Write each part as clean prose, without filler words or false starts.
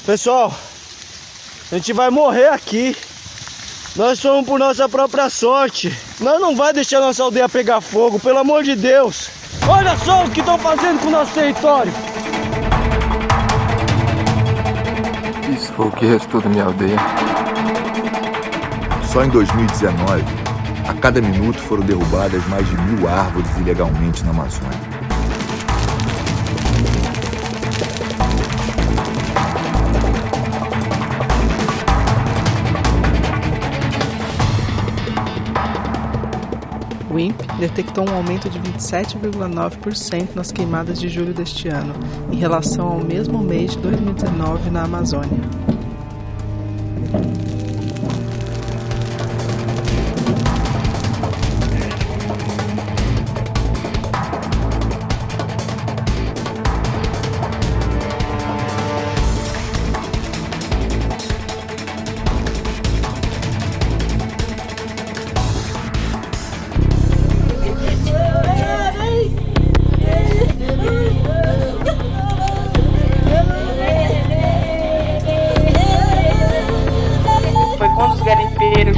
Pessoal, a gente vai morrer aqui. Nós somos por nossa própria sorte. Nós não vai deixar nossa aldeia pegar fogo, pelo amor de Deus. Olha só o que estão fazendo com o nosso território. Isso foi o que restou da minha aldeia. Só em 2019, a cada minuto foram derrubadas mais de 1.000 árvores ilegalmente na Amazônia. O INPE detectou um aumento de 27,9% nas queimadas de julho deste ano, em relação ao mesmo mês de 2019 na Amazônia.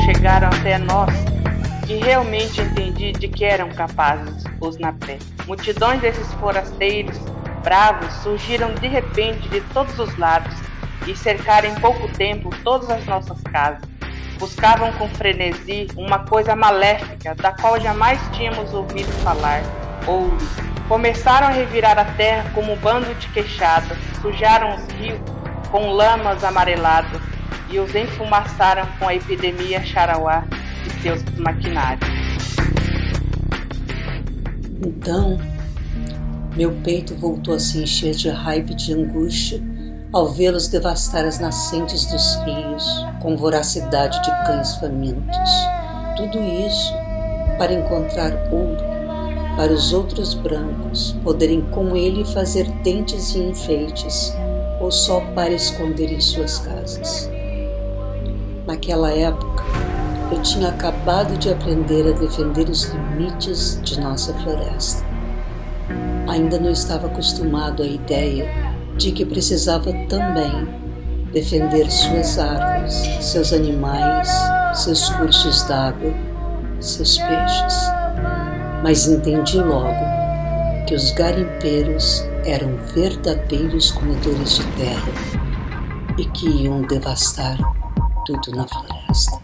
Chegaram até nós e realmente entendi de que eram capazes os Napé. Multidões desses forasteiros bravos surgiram de repente de todos os lados e cercaram em pouco tempo todas as nossas casas. Buscavam com frenesi uma coisa maléfica da qual jamais tínhamos ouvido falar: ouro. Começaram a revirar a terra como um bando de queixadas, sujaram os rios com lamas amareladas e os enfumaçaram com a epidemia Charauá e seus maquinários. Então, meu peito voltou a se encher de raiva e de angústia ao vê-los devastar as nascentes dos rios com voracidade de cães famintos. Tudo isso para encontrar ouro, para os outros brancos poderem com ele fazer dentes e enfeites, ou só para esconder em suas casas. Naquela época, eu tinha acabado de aprender a defender os limites de nossa floresta. Ainda não estava acostumado à ideia de que precisava também defender suas árvores, seus animais, seus cursos d'água, seus peixes. Mas entendi logo que os garimpeiros eram verdadeiros comedores de terra e que iam devastar tudo na floresta.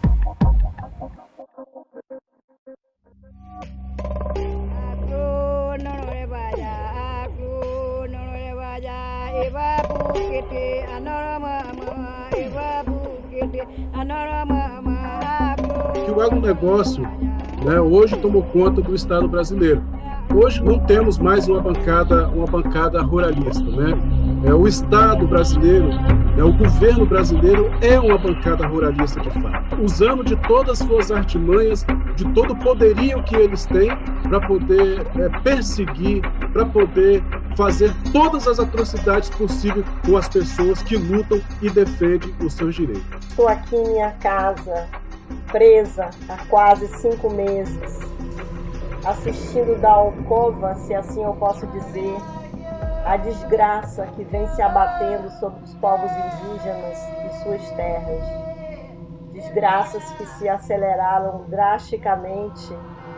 Que o agronegócio, hoje tomou conta do Estado brasileiro. Hoje não temos mais uma bancada ruralista, O Estado brasileiro, o governo brasileiro é uma bancada ruralista de fato, usando de todas as suas artimanhas, de todo o poderio que eles têm para poder perseguir, para poder fazer todas as atrocidades possíveis com as pessoas que lutam e defendem os seus direitos. Estou aqui em minha casa, presa há quase 5 meses, assistindo da alcova, se assim eu posso dizer, a desgraça que vem se abatendo sobre os povos indígenas e suas terras. Desgraças que se aceleraram drasticamente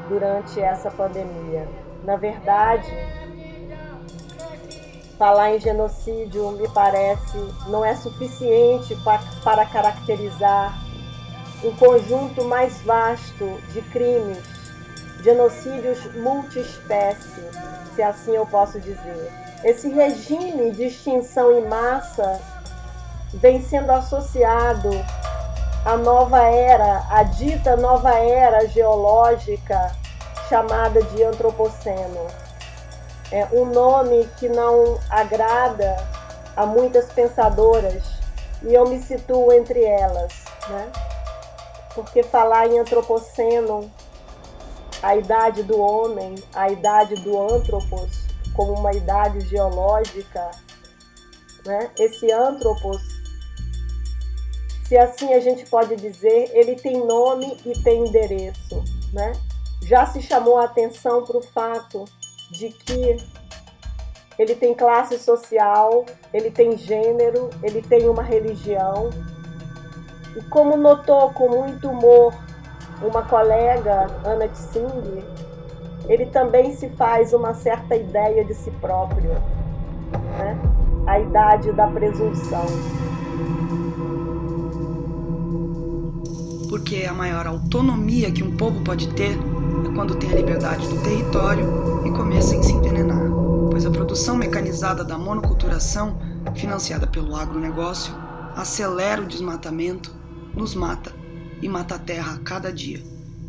durante essa pandemia. Na verdade, falar em genocídio, me parece, não é suficiente para caracterizar um conjunto mais vasto de crimes, genocídios multiespécie, se assim eu posso dizer. Esse regime de extinção em massa vem sendo associado à nova era, à dita nova era geológica chamada de antropoceno. É um nome que não agrada a muitas pensadoras e eu me situo entre elas, Porque falar em antropoceno, a idade do homem, a idade do antropos, como uma idade geológica, Esse antropos, se assim a gente pode dizer, ele tem nome e tem endereço, Já se chamou a atenção para o fato de que ele tem classe social, ele tem gênero, ele tem uma religião. E como notou com muito humor uma colega, Ana Tsing, ele também se faz uma certa ideia de si próprio, né? A idade da presunção. Porque a maior autonomia que um povo pode ter é quando tem a liberdade do território e começa a se envenenar, pois a produção mecanizada da monoculturação, financiada pelo agronegócio, acelera o desmatamento, nos mata e mata a terra a cada dia.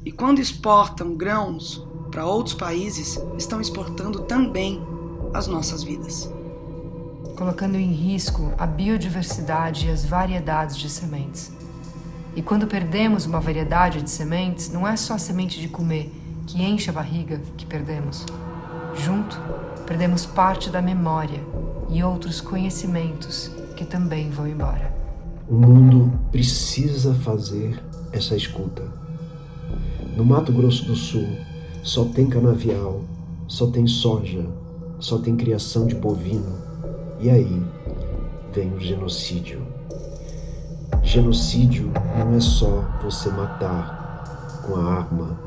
E quando exportam grãos para outros países, estão exportando também as nossas vidas, colocando em risco a biodiversidade e as variedades de sementes. E quando perdemos uma variedade de sementes, não é só a semente de comer que enche a barriga que perdemos. Junto, perdemos parte da memória e outros conhecimentos que também vão embora. O mundo precisa fazer essa escuta. No Mato Grosso do Sul, só tem canavial, só tem soja, só tem criação de bovino. E aí vem o genocídio. Genocídio não é só você matar com arma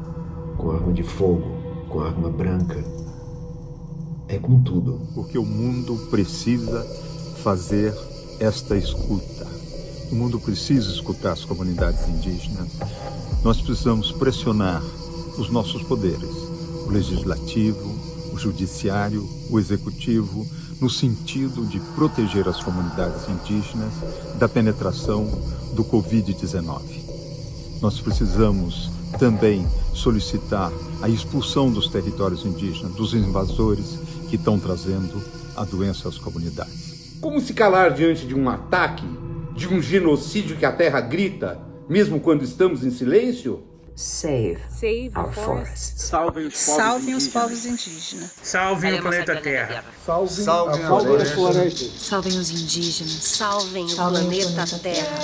de fogo, com arma branca. É com tudo. Porque o mundo precisa fazer esta escuta. O mundo precisa escutar as comunidades indígenas. Nós precisamos pressionar os nossos poderes, o legislativo, o judiciário, o executivo, no sentido de proteger as comunidades indígenas da penetração do Covid-19. Nós precisamos também solicitar a expulsão dos territórios indígenas, dos invasores que estão trazendo a doença às comunidades. Como se calar diante de um ataque, de um genocídio que a terra grita, mesmo quando estamos em silêncio? Save our forests. Salvem os povos indígenas. Salvem o planeta Terra. Salvem as florestas. Salvem os indígenas. Salvem o planeta Terra.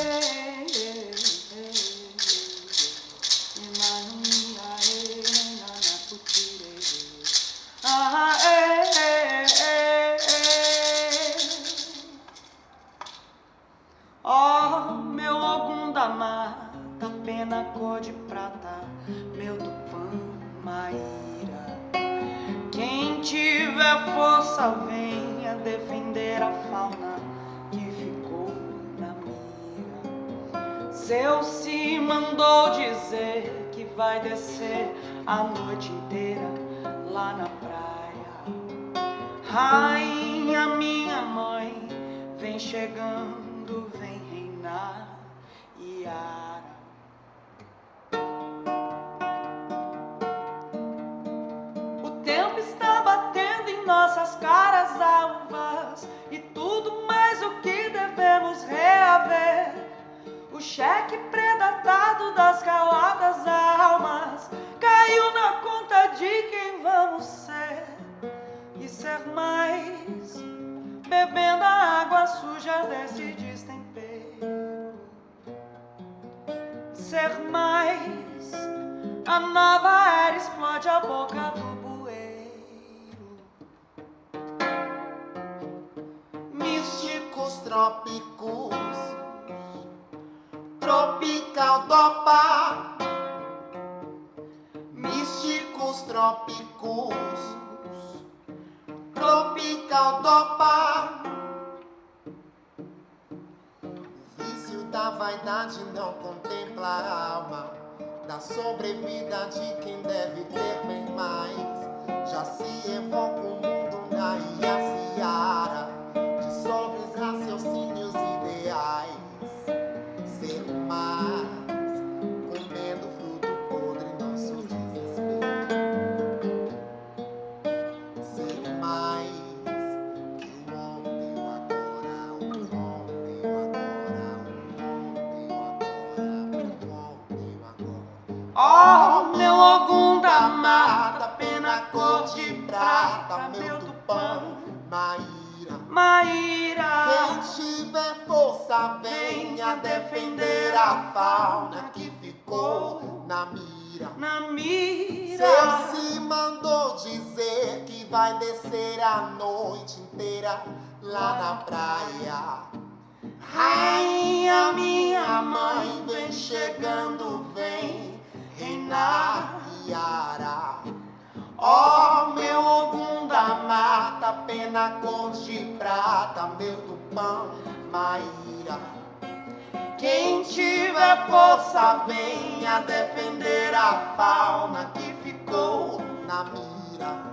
Oh, meu Ogum da mata, pena cor de prata, meu Tupã, Maíra. Quem tiver força venha defender a fauna que ficou na mira. Seu-se mandou dizer que vai descer a noite inteira lá na praia. Rainha, minha mãe, vem chegando, vem reinar, Iara. O tempo está batendo em nossas caras alvas, e tudo mais o que devemos reaver. O cheque predatado das caladas almas caiu na conta de quem vamos ser e ser mais, bebendo a água suja desse destempero. Ser mais, a nova era explode a boca do bueiro. Místicos trópicos, tropical dopa. Místicos trópicos, tropical dopa. Vício da vaidade não contempla a alma da sobrevida de quem deve ter bem mais. Já se evoca o mundo na Iaciara de sobres raciocínios ideais. Ser mais, comendo fruto podre, nosso desespero. Ser mais que o ontem, o agora, o ontem, o agora, o ontem, o agora, o agora. Oh, meu Ogum da mata, pena cor de prata, meu Tupã, Maíra. Quem tiver força venha defender a fauna que ficou na mira. na mira. Céu se mandou dizer que vai descer a noite inteira lá na praia. Rainha, minha mãe, vem chegando, vem reinar Iara. Ó, meu Ogum da mata, pena cor de prata, meu Tupã, Maíra. Quem tiver força, venha defender a fauna que ficou na mira.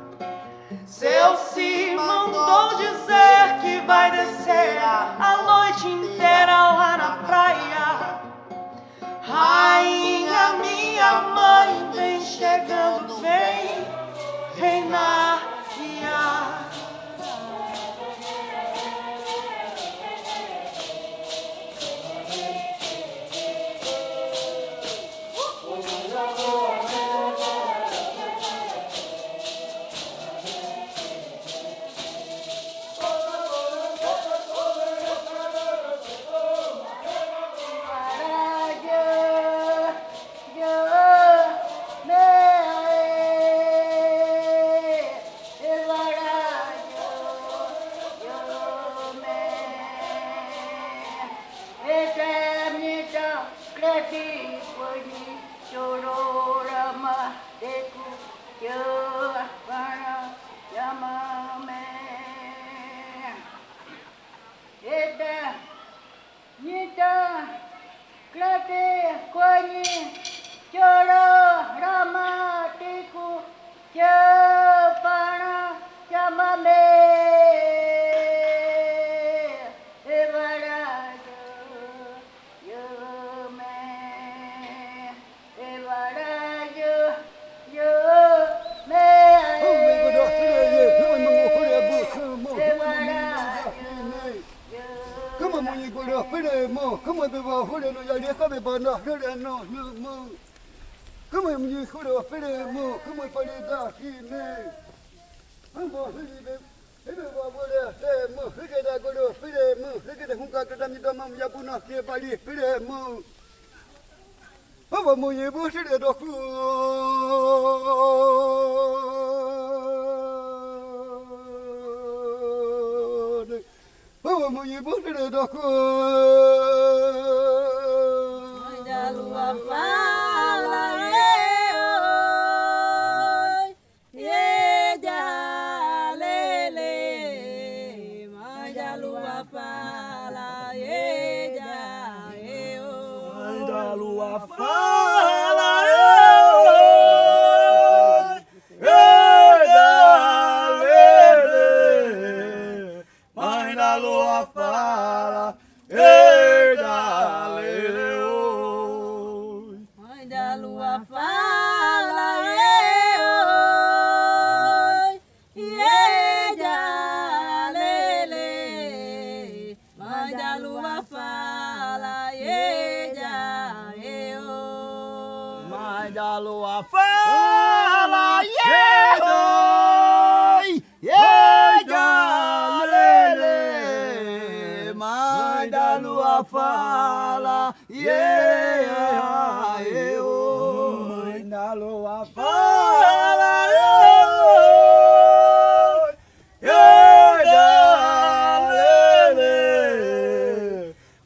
Seu se mandou dizer que vai descer a noite inteira lá na praia. Rainha, minha mãe, vem chegando, vem reinar Iara.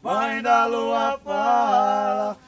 Mãe da lua fala,